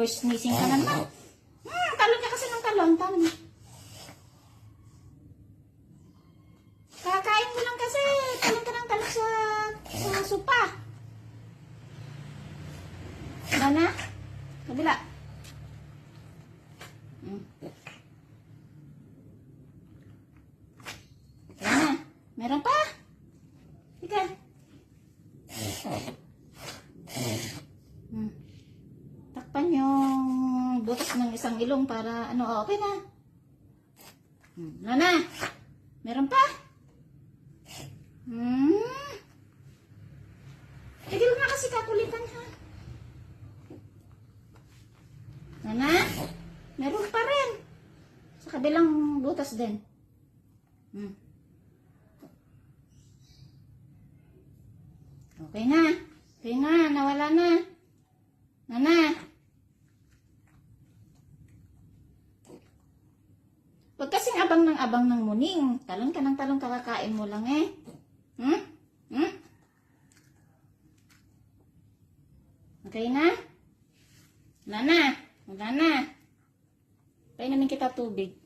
reverse sneezing ka naman. Talon ka kasi ng talon. Talon. Kakain mo lang kasi. Talon ka ng talon sa sopa. Mana? Kabila. Ayan na. Meron pa. Ika. Takpan yung butas ng isang ilong para ano, okay na. Ano na? Meron pa? Tigil na kasi kakulitan ha. Nana? Meron pa rin. Sa kabilang butas din. Okay na. Okay na. Nawala na. Nana? Huwag kasing abang ng muning. Talon ka ng talon, kakakain mo lang eh. Okay na? Wala na. Wala na. Painumin kita tubig.